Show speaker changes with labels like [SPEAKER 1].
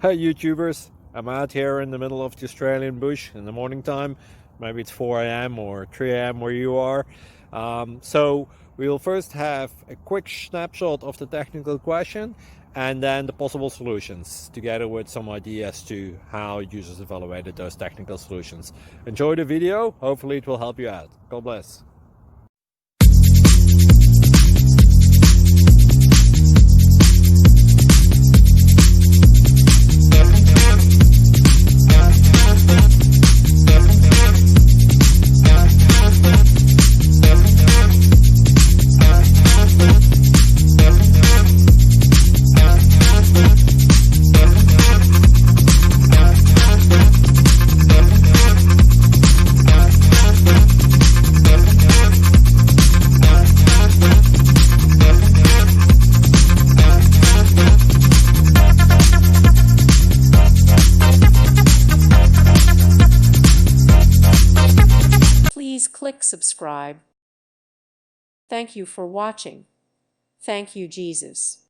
[SPEAKER 1] Hey YouTubers, I'm out here in the middle of the Australian bush in the morning time. Maybe it's 4 a.m. or 3 a.m. where you are. So we'll first have a quick snapshot of the technical question and then the possible solutions, together with some ideas to how users evaluated those technical solutions. Enjoy the video, hopefully it will help you out. God bless.
[SPEAKER 2] Please click subscribe. Thank you for watching. Thank you, Jesus.